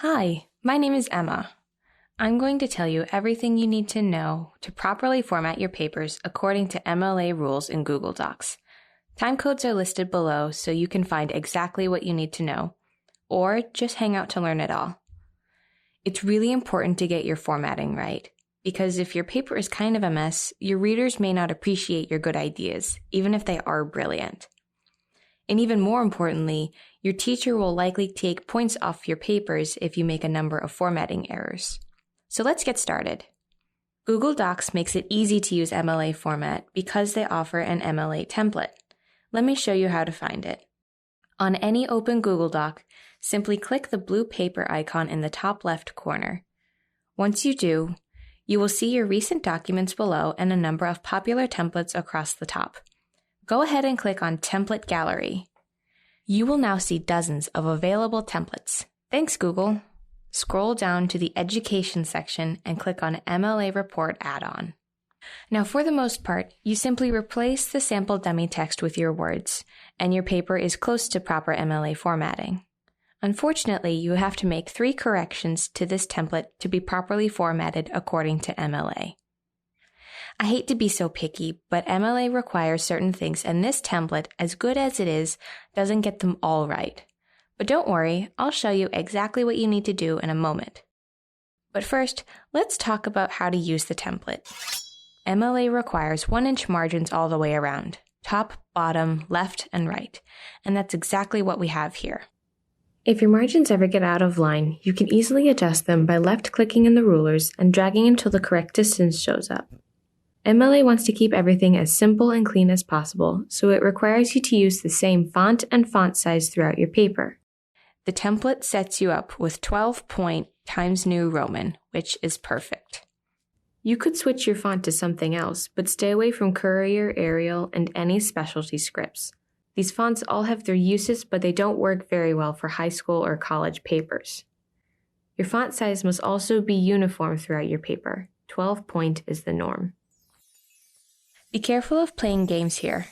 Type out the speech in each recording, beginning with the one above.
Hi, my name is Emma. I'm going to tell you everything you need to know to properly format your papers according to MLA rules in Google Docs. Timecodes are listed below so you can find exactly what you need to know, or just hang out to learn it all. It's really important to get your formatting right, because if your paper is kind of a mess, your readers may not appreciate your good ideas, even if they are brilliant. And even more importantly, your teacher will likely take points off your papers if you make a number of formatting errors. So let's get started. Google Docs makes it easy to use MLA format because they offer an MLA template. Let me show you how to find it. On any open Google Doc, simply click the blue paper icon in the top left corner. Once you do, you will see your recent documents below and a number of popular templates across the top. Go ahead and click on Template Gallery. You will now see dozens of available templates. Thanks, Google. Scroll down to the Education section and click on MLA Report add-on. Now, for the most part, you simply replace the sample dummy text with your words, and your paper is close to proper MLA formatting. Unfortunately, you have to make 3 corrections to this template to be properly formatted according to MLA. I hate to be so picky, but MLA requires certain things, and this template, as good as it is, doesn't get them all right. But don't worry, I'll show you exactly what you need to do in a moment. But first, let's talk about how to use the template. MLA requires 1-inch margins all the way around, top, bottom, left, and right, and that's exactly what we have here. If your margins ever get out of line, you can easily adjust them by left-clicking in the rulers and dragging until the correct distance shows up. MLA wants to keep everything as simple and clean as possible, so it requires you to use the same font and font size throughout your paper. The template sets you up with 12-point Times New Roman, which is perfect. You could switch your font to something else, but stay away from Courier, Arial, and any specialty scripts. These fonts all have their uses, but they don't work very well for high school or college papers. Your font size must also be uniform throughout your paper. 12-point is the norm. Be careful of playing games here.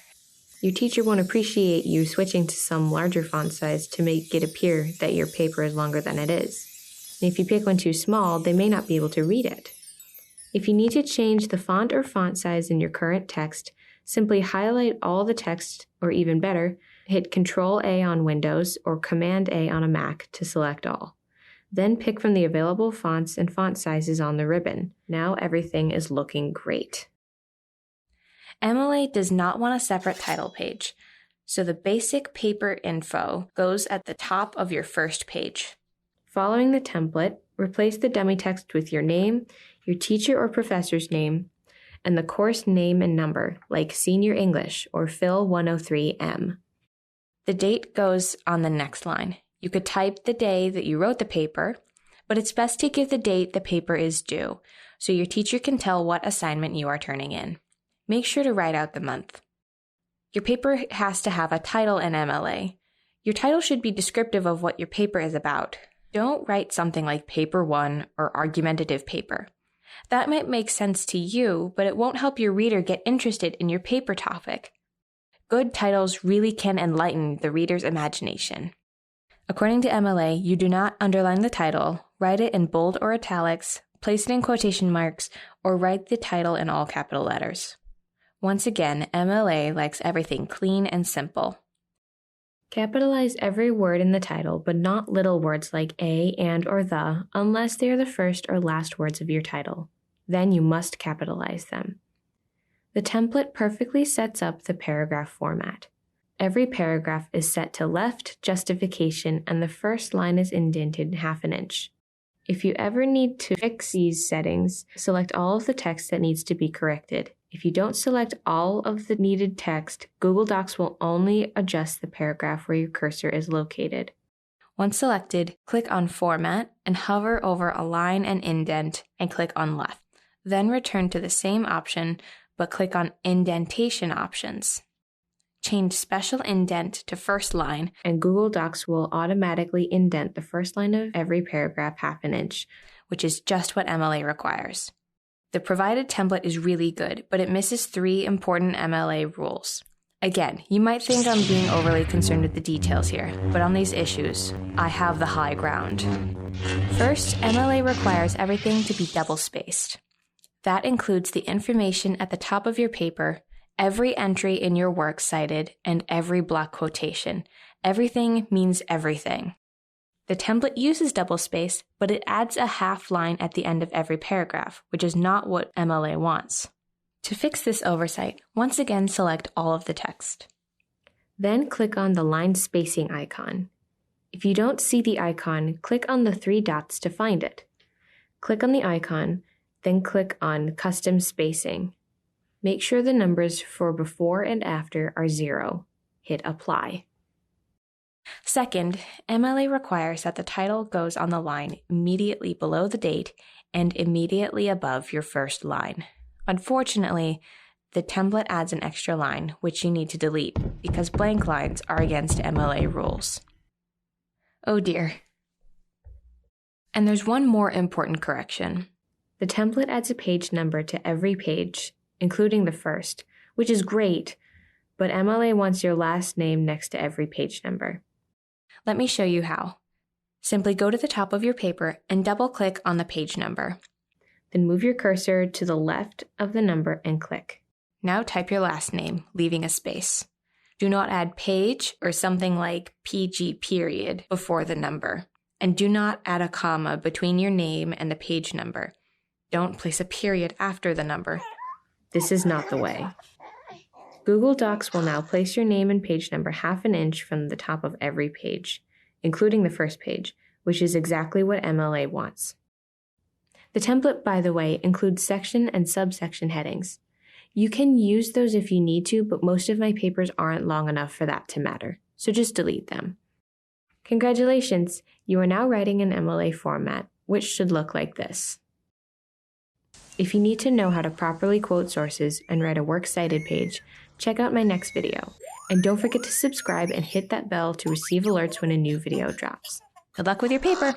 Your teacher won't appreciate you switching to some larger font size to make it appear that your paper is longer than it is. And if you pick one too small, they may not be able to read it. If you need to change the font or font size in your current text, simply highlight all the text, or even better, hit Ctrl-A on Windows or Command-A on a Mac to select all. Then pick from the available fonts and font sizes on the ribbon. Now everything is looking great. MLA does not want a separate title page, so the basic paper info goes at the top of your first page. Following the template, replace the dummy text with your name, your teacher or professor's name, and the course name and number, like Senior English or Phil 103M. The date goes on the next line. You could type the day that you wrote the paper, but it's best to give the date the paper is due, so your teacher can tell what assignment you are turning in. Make sure to write out the month. Your paper has to have a title in MLA. Your title should be descriptive of what your paper is about. Don't write something like Paper 1 or Argumentative Paper. That might make sense to you, but it won't help your reader get interested in your paper topic. Good titles really can enlighten the reader's imagination. According to MLA, you do not underline the title, write it in bold or italics, place it in quotation marks, or write the title in all capital letters. Once again, MLA likes everything clean and simple. Capitalize every word in the title, but not little words like a, and, or the, unless they are the first or last words of your title. Then you must capitalize them. The template perfectly sets up the paragraph format. Every paragraph is set to left, justification, and the first line is indented 1/2 inch. If you ever need to fix these settings, select all of the text that needs to be corrected. If you don't select all of the needed text, Google Docs will only adjust the paragraph where your cursor is located. Once selected, click on Format and hover over a line and indent and click on Left. Then return to the same option, but click on Indentation Options. Change Special Indent to First Line, and Google Docs will automatically indent the first line of every paragraph 1/2 inch, which is just what MLA requires. The provided template is really good, but it misses 3 important MLA rules. Again, you might think I'm being overly concerned with the details here, but on these issues, I have the high ground. First, MLA requires everything to be double-spaced. That includes the information at the top of your paper, every entry in your works cited, and every block quotation. Everything means everything. The template uses double space, but it adds a half line at the end of every paragraph, which is not what MLA wants. To fix this oversight, once again select all of the text. Then click on the line spacing icon. If you don't see the icon, click on the 3 dots to find it. Click on the icon, then click on Custom Spacing. Make sure the numbers for before and after are 0. Hit Apply. Second, MLA requires that the title goes on the line immediately below the date and immediately above your first line. Unfortunately, the template adds an extra line, which you need to delete, because blank lines are against MLA rules. Oh dear. And there's one more important correction. The template adds a page number to every page, including the first, which is great, but MLA wants your last name next to every page number. Let me show you how. Simply go to the top of your paper and double-click on the page number. Then move your cursor to the left of the number and click. Now type your last name, leaving a space. Do not add page or something like PG period before the number. And do not add a comma between your name and the page number. Don't place a period after the number. This is not the way. Google Docs will now place your name and page number half an inch from the top of every page, including the first page, which is exactly what MLA wants. The template, by the way, includes section and subsection headings. You can use those if you need to, but most of my papers aren't long enough for that to matter, so just delete them. Congratulations! You are now writing an MLA format, which should look like this. If you need to know how to properly quote sources and write a works cited page, check out my next video. And don't forget to subscribe and hit that bell to receive alerts when a new video drops. Good luck with your paper!